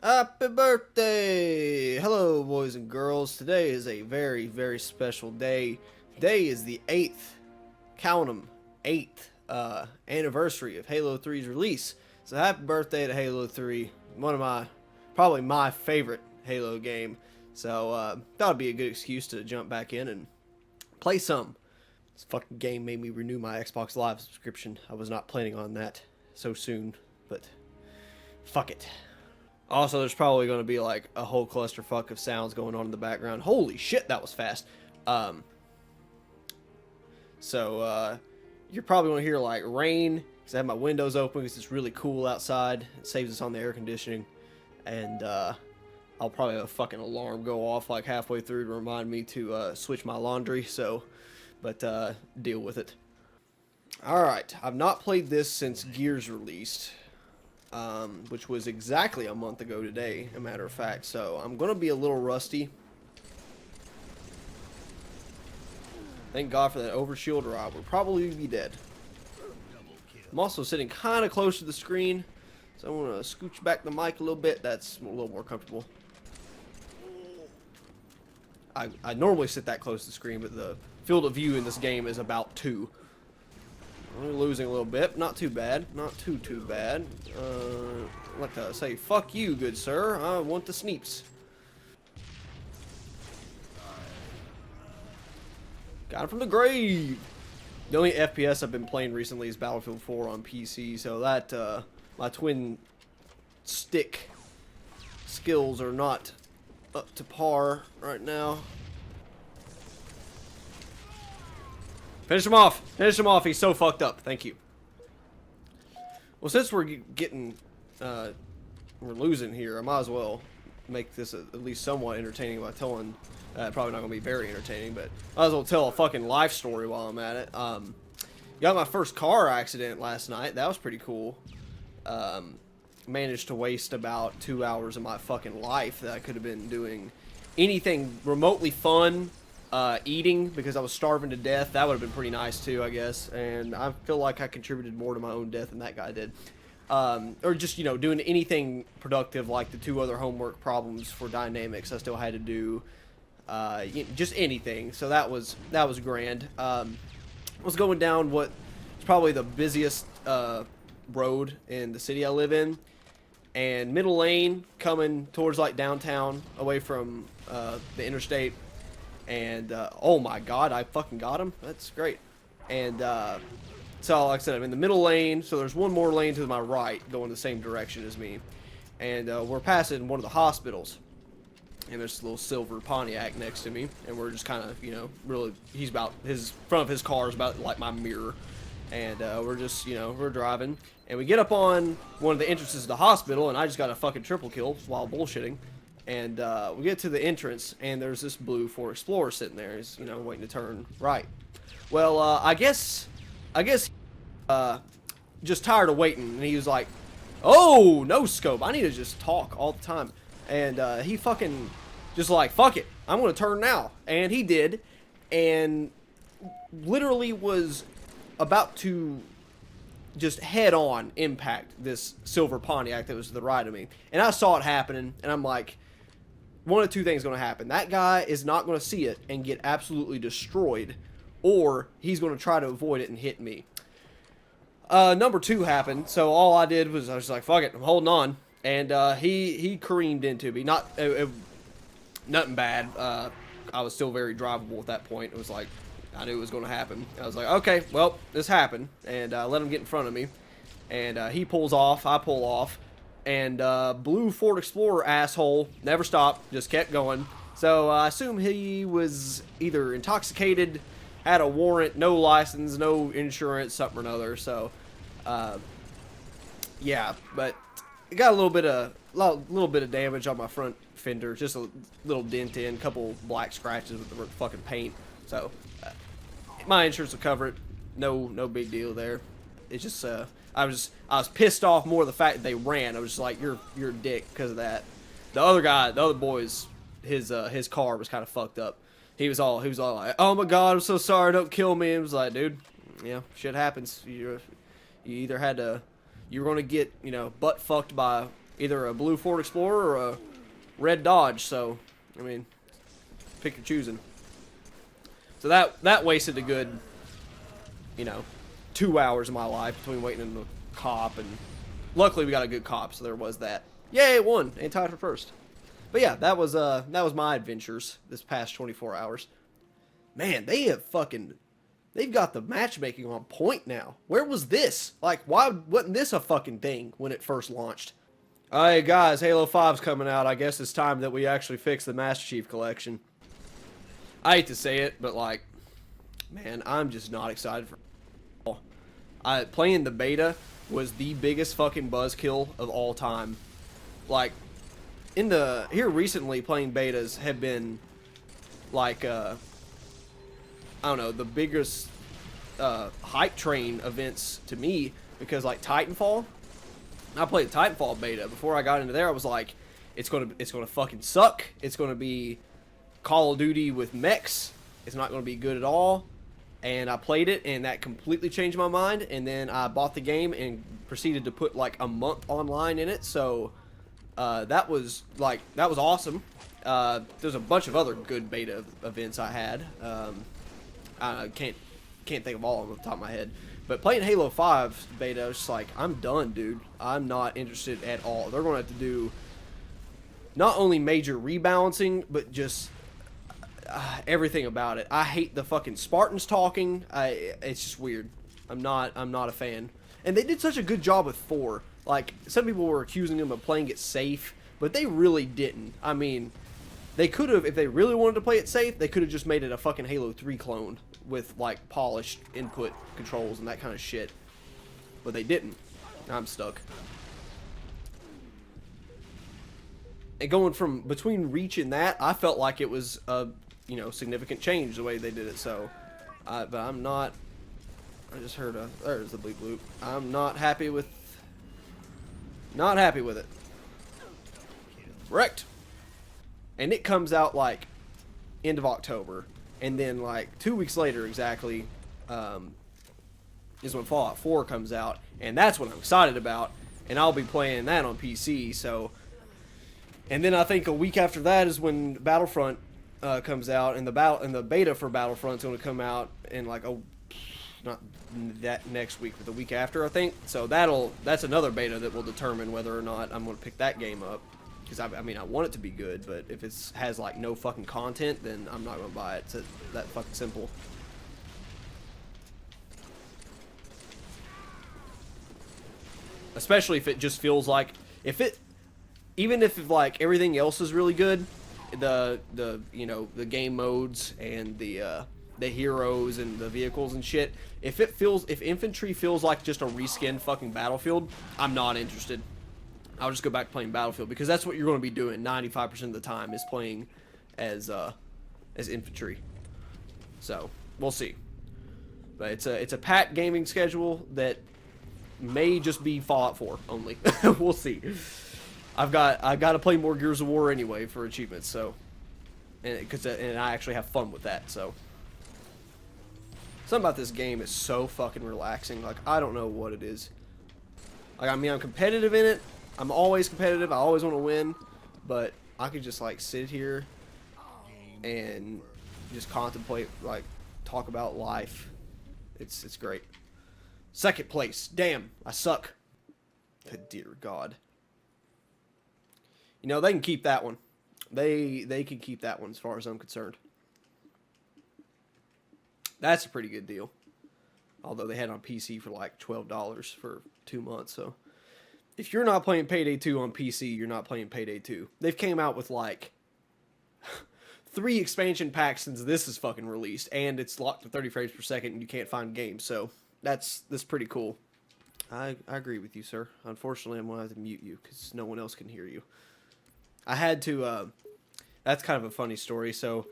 Happy birthday! Hello, boys and girls. Today is a very, very special day. Today is the 8th, count 'em, 8th anniversary of Halo 3's release. So happy birthday to Halo 3, probably my favorite Halo game. So that would be a good excuse to jump back in and play some. This fucking game made me renew my Xbox Live subscription. I was not planning on that so soon, but fuck it. Also, there's probably going to be like a whole clusterfuck of sounds going on in the background. Holy shit, that was fast. You're probably going to hear like rain because I have my windows open because it's really cool outside. It saves us on the air conditioning. And I'll probably have a fucking alarm go off like halfway through to remind me to switch my laundry. But deal with it. Alright, I've not played this since Gears released. Which was exactly a month ago today, a matter of fact. So I'm going to be a little rusty. Thank God for that overshield or I would probably be dead. I'm also sitting kind of close to the screen. So I'm going to scooch back the mic a little bit. That's a little more comfortable. I normally sit that close to the screen, but the field of view in this game is about 2. We're losing a little bit. Not too bad. Not too bad. I'd like to say, fuck you, good sir. I want the sneeps. Got him from the grave. The only FPS I've been playing recently is Battlefield 4 on PC, so that, my twin stick skills are not up to par right now. Finish him off! Finish him off! He's so fucked up. Thank you. Well, since we're we're losing here, I might as well make this at least somewhat entertaining by telling, probably not going to be very entertaining, but I might as well tell a fucking life story while I'm at it. Got my first car accident last night. That was pretty cool. Managed to waste about 2 hours of my fucking life that I could have been doing anything remotely fun. Eating because I was starving to death. That would have been pretty nice too, I guess. And I feel like I contributed more to my own death than that guy did. Or just, doing anything productive like the 2 other homework problems for Dynamics I still had to do. Just anything. So that was grand. I was going down what is probably the busiest road in the city I live in. And middle lane coming towards like downtown away from the interstate. And, oh my god, I fucking got him. That's great. And, so, like I said, I'm in the middle lane, so there's one more lane to my right going the same direction as me. And, we're passing one of the hospitals. And there's a little silver Pontiac next to me. And we're just kind of, really, front of his car is about like my mirror. And, we're just, we're driving. And we get up on one of the entrances to the hospital, and I just got a fucking triple kill while bullshitting. And we get to the entrance, and there's this blue Ford Explorer sitting there. He's, waiting to turn right. Well, I guess, just tired of waiting, and he was like, "Oh, no scope. I need to just talk all the time." And he fucking just like, "Fuck it, I'm gonna turn now," and he did, and literally was about to just head-on impact this silver Pontiac that was to the right of me, and I saw it happening, and I'm like, one of 2 things going to happen. That guy is not going to see it and get absolutely destroyed, or he's going to try to avoid it and hit me. Number 2 happened, so all I did was I was like, fuck it, I'm holding on, and he careened into me. Nothing bad. I was still very drivable at that point. It was like, I knew it was going to happen. I was like, okay, well, this happened, and I let him get in front of me, and he pulls off, I pull off. And blue Ford Explorer asshole never stopped, just kept going. So I assume he was either intoxicated, had a warrant, no license, no insurance, something or another. So yeah, but it got a little bit of damage on my front fender, just a little dent in, couple black scratches with the fucking paint. So my insurance will cover it. No big deal there. It's just I was pissed off more of the fact that they ran. I was just like, you're a dick because of that. The other boys, his car was kind of fucked up. He was all like, "Oh my god, I'm so sorry, don't kill me." And I was like, dude, shit happens. You either had to, you were gonna get butt fucked by either a blue Ford Explorer or a red Dodge. So, I mean, pick your choosing. So that wasted a good, 2 hours of my life between waiting in the cop, and luckily we got a good cop, so there was that. Yay, it won and tied for first. But yeah, that was my adventures this past 24 hours. Man, they've got the matchmaking on point now. Where was this? Like, why wasn't this a fucking thing when it first launched? Hey guys, Halo 5's coming out. I guess it's time that we actually fix the Master Chief Collection. I hate to say it, but like, man, I'm just not excited for playing the beta was the biggest fucking buzzkill of all time. Like, here recently, playing betas have been like, I don't know, the biggest hype train events to me, because like Titanfall, I played the Titanfall beta. Before I got into there, I was like, it's gonna fucking suck. It's gonna be Call of Duty with mechs. It's not gonna be good at all. And I played it, and that completely changed my mind. And then I bought the game and proceeded to put like a month online in it. So that was awesome. There's a bunch of other good beta events I had. I can't think of all of them off the top of my head. But playing Halo 5 beta, I was just like, I'm done, dude. I'm not interested at all. They're going to have to do not only major rebalancing, but just everything about it. I hate the fucking Spartans talking. It's just weird. I'm not a fan. And they did such a good job with 4. Like, some people were accusing them of playing it safe, but they really didn't. I mean, they could have, if they really wanted to play it safe, they could have just made it a fucking Halo 3 clone with like polished input controls and that kind of shit. But they didn't. I'm stuck. And going from between Reach and that, I felt like it was a significant change the way they did it. So, but I'm not. I just heard there's the bleep loop. I'm not happy with. Not happy with it. Wrecked. And it comes out like end of October, and then like 2 weeks later exactly is when Fallout 4 comes out, and that's what I'm excited about, and I'll be playing that on PC. So, and then I think a week after that is when Battlefront comes out, and the beta for Battlefront's going to come out in like not that next week, but the week after, I think. So that's another beta that will determine whether or not I'm going to pick that game up. Because I mean, I want it to be good, but if it has like no fucking content, then I'm not going to buy it. It's that fucking simple. Especially if it just feels like, even if like everything else is really good, the game modes and the heroes and the vehicles and shit, if infantry feels like just a reskinned fucking Battlefield, I'm not interested. I'll just go back to playing Battlefield, because that's what you're going to be doing 95% of the time, is playing as infantry. So we'll see. But it's a packed gaming schedule that may just be Fallout 4 only. We'll see. I've got to play more Gears of War anyway for achievements. So, and I actually have fun with that. So something about this game is so fucking relaxing. Like, I don't know what it is. Like, I mean, I'm competitive in it. I'm always competitive. I always want to win, but I could just like sit here and just contemplate, like talk about life. It's great. Second place. Damn, I suck. Good dear God. They can keep that one. They can keep that one as far as I'm concerned. That's a pretty good deal. Although they had it on PC for like $12 for 2 months, so. If you're not playing Payday 2 on PC, you're not playing Payday 2. They've came out with like 3 expansion packs since this is fucking released, and it's locked to 30 frames per second, and you can't find games. So that's pretty cool. I agree with you, sir. Unfortunately, I'm gonna have to mute you because no one else can hear you. I had to. That's kind of a funny story. So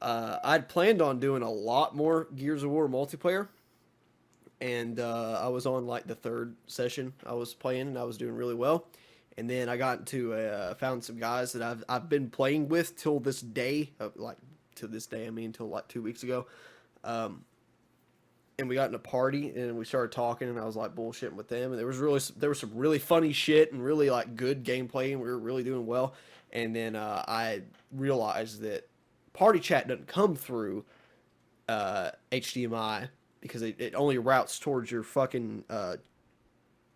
I'd planned on doing a lot more Gears of War multiplayer. And I was on like the 3rd session I was playing, and I was doing really well. And then I got into found some guys that I've been playing with till this day. Till like 2 weeks ago. and we got in a party and we started talking and I was like bullshitting with them and there was some really funny shit and really like good gameplay and we were really doing well. And then I realized that party chat doesn't come through HDMI because it only routes towards your fucking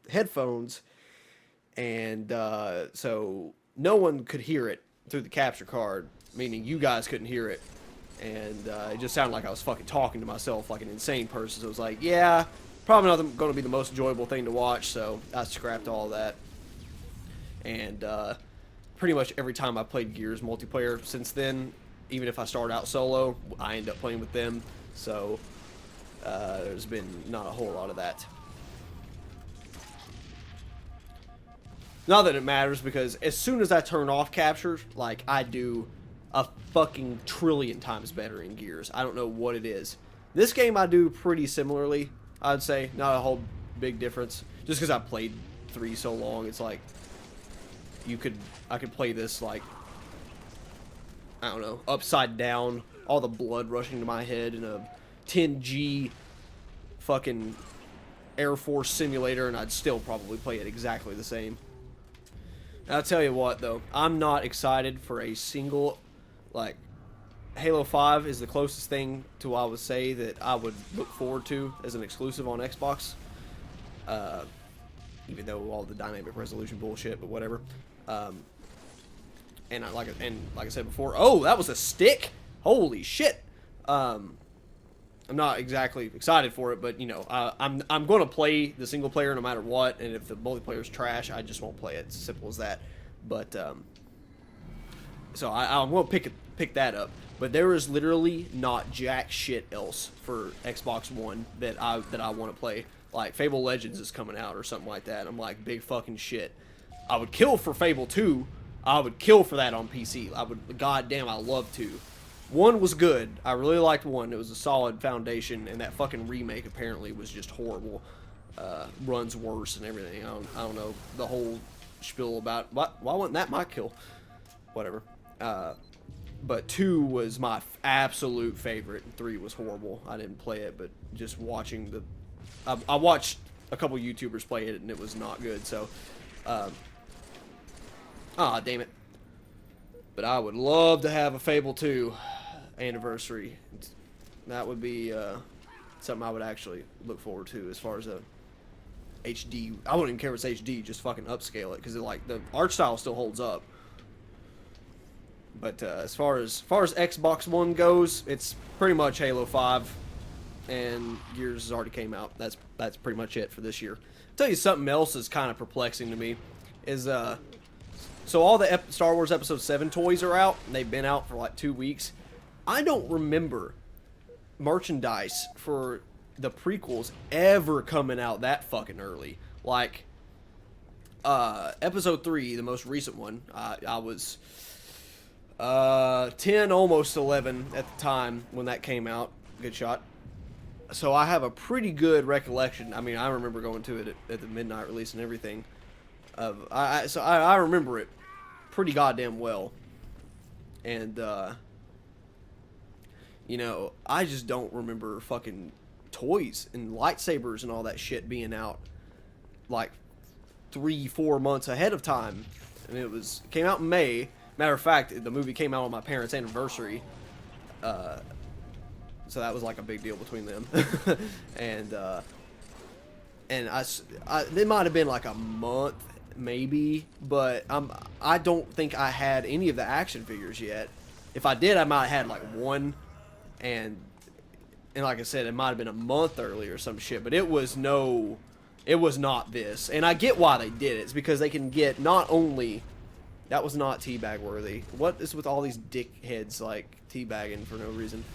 headphones, and so no one could hear it through the capture card, meaning you guys couldn't hear it, and it just sounded like I was fucking talking to myself like an insane person. So it was like, yeah, probably not going to be the most enjoyable thing to watch, so I scrapped all that. And pretty much every time I played Gears multiplayer since then, even if I start out solo, I end up playing with them. So there's been not a whole lot of that. Not that it matters, because as soon as I turn off capture, like, I do a fucking trillion times better in Gears. I don't know what it is. This game I do pretty similarly, I'd say. Not a whole big difference. Just because I played 3 so long, it's like, I could play this, like, I don't know, upside down, all the blood rushing to my head in a 10G fucking Air Force simulator, and I'd still probably play it exactly the same. And I'll tell you what, though, I'm not excited for a single, like, Halo 5 is the closest thing to I would say that I would look forward to as an exclusive on Xbox. Even though all the dynamic resolution bullshit, but whatever. And like I said before, oh, that was a stick. Holy shit. I'm not exactly excited for it, but you know, I'm going to play the single player no matter what, and if the multiplayer is trash, I just won't play it. It's as simple as that. But so I'm going to pick that up. But there is literally not jack shit else for Xbox One that I want to play. Like Fable Legends is coming out or something like that. I'm like, big fucking shit. I would kill for Fable 2. I would kill for that on PC. Goddamn, I love to. 1 was good. I really liked 1. It was a solid foundation, and that fucking remake apparently was just horrible. Runs worse and everything. I don't know the whole spiel about why wasn't that my kill? Whatever. But 2 was my absolute favorite, and 3 was horrible. I didn't play it, but just watching the... I watched a couple YouTubers play it, and it was not good, so... damn it. But I would love to have a Fable 2 anniversary. That would be something I would actually look forward to as far as a HD. I wouldn't even care if it's HD, just fucking upscale it, because like the art style still holds up. But as far as Xbox One goes, it's pretty much Halo 5, and Gears has already came out. That's pretty much it for this year. I'll tell you something else is kind of perplexing to me is so all the Star Wars Episode 7 toys are out, and they've been out for like 2 weeks. I don't remember merchandise for the prequels ever coming out that fucking early. Like Episode 3, the most recent one, I was 10, almost 11 at the time when that came out. Good shot. So I have a pretty good recollection. I mean, I remember going to it at the midnight release and everything. So I remember it pretty goddamn well. And, you know, I just don't remember fucking toys and lightsabers and all that shit being out like 3-4 months ahead of time. And it came out in May. Matter of fact, the movie came out on my parents' anniversary. So that was like a big deal between them. and it might have been like a month, maybe, but I don't think I had any of the action figures yet. If I did, I might have had like one, and like I said, it might have been a month earlier or some shit, but it was not this. And I get why they did it. It's because they can get not only... That was not teabag worthy. What is with all these dickheads like teabagging for no reason?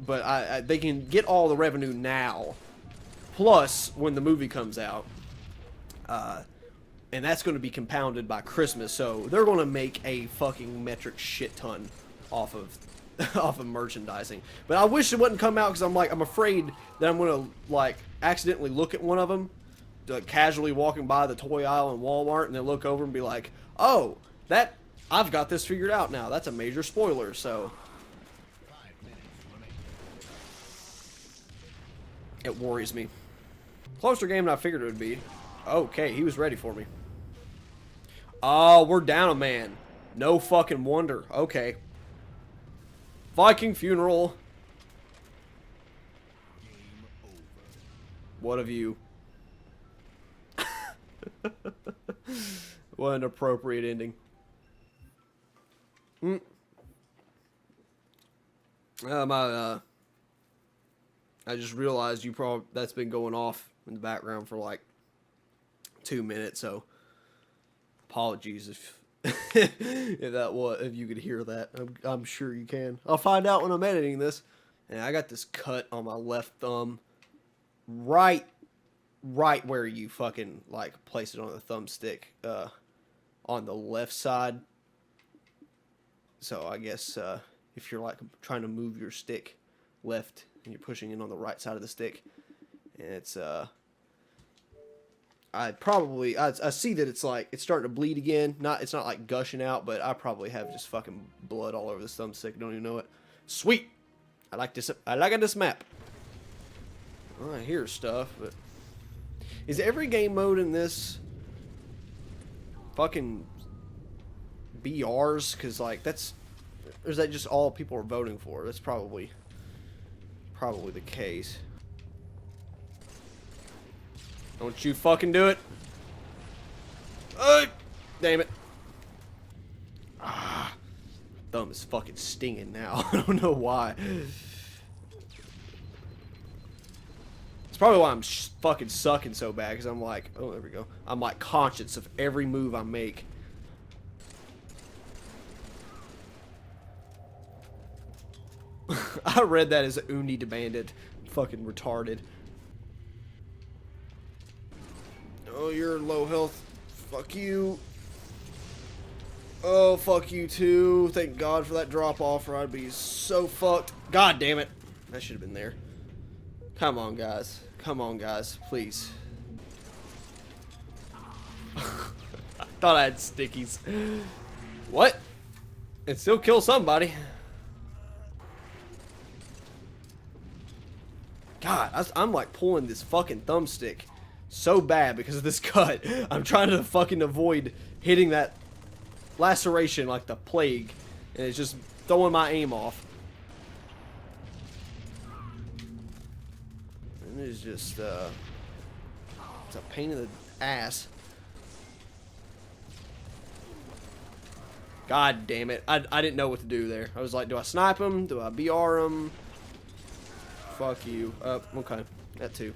But they can get all the revenue now, plus when the movie comes out, and that's going to be compounded by Christmas. So they're going to make a fucking metric shit ton off of merchandising. But I wish it wouldn't come out because I'm afraid that I'm going to like accidentally look at one of them, casually walking by the toy aisle in Walmart, and then look over and be like, oh, that I've got this figured out now. That's a major spoiler, so. It worries me. Closer game than I figured it would be. Okay, he was ready for me. Oh, we're down a man. No fucking wonder. Okay. Viking funeral. What of you? What an appropriate ending. I just realized that's been going off in the background for like 2 minutes, so apologies if if you could hear that. I'm sure you can. I'll find out when I'm editing this. And I got this cut on my left thumb, right where you fucking like place it on the thumbstick, on the left side. So I guess if you're like trying to move your stick left and you're pushing it on the right side of the stick, and it's I see that it's like it's starting to bleed again. It's not like gushing out, but I probably have just fucking blood all over this thumbstick. Don't even know it. Sweet. I like this map. I hear stuff, but is every game mode in this fucking BRs? Because like or is that just all people are voting for? That's probably the case. Don't you fucking do it. Damn it. Thumb is fucking stinging now. I don't know why. It's probably why I'm fucking sucking so bad, because I'm like, oh, there we go. I'm like conscious of every move I make. I read that as Undi demanded. Fucking retarded. Oh, you're low health. Fuck you. Oh, fuck you too. Thank God for that drop off, or I'd be so fucked. God damn it. That should have been there. Come on, guys. Come on, guys. Please. I thought I had stickies. What? It still kill somebody. God, I'm like pulling this fucking thumbstick so bad because of this cut. I'm trying to fucking avoid hitting that laceration like the plague, and it's just throwing my aim off. And it's just it's a pain in the ass. God damn it. I didn't know what to do there. I was like, do I snipe him? Do I BR him? Fuck you. Okay. That too.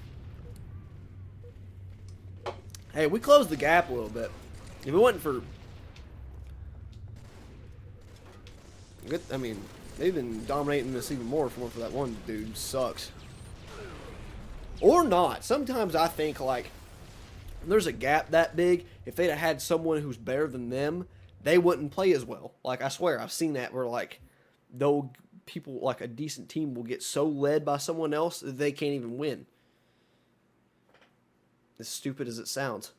Hey, we closed the gap a little bit. If it wasn't for... I mean, they've been dominating this even more for that one dude. Sucks. Or not. Sometimes I think, like, there's a gap that big. If they'd have had someone who's better than them, they wouldn't play as well. Like, I swear, I've seen that where, like, people, like, a decent team will get so led by someone else that they can't even win. As stupid as it sounds.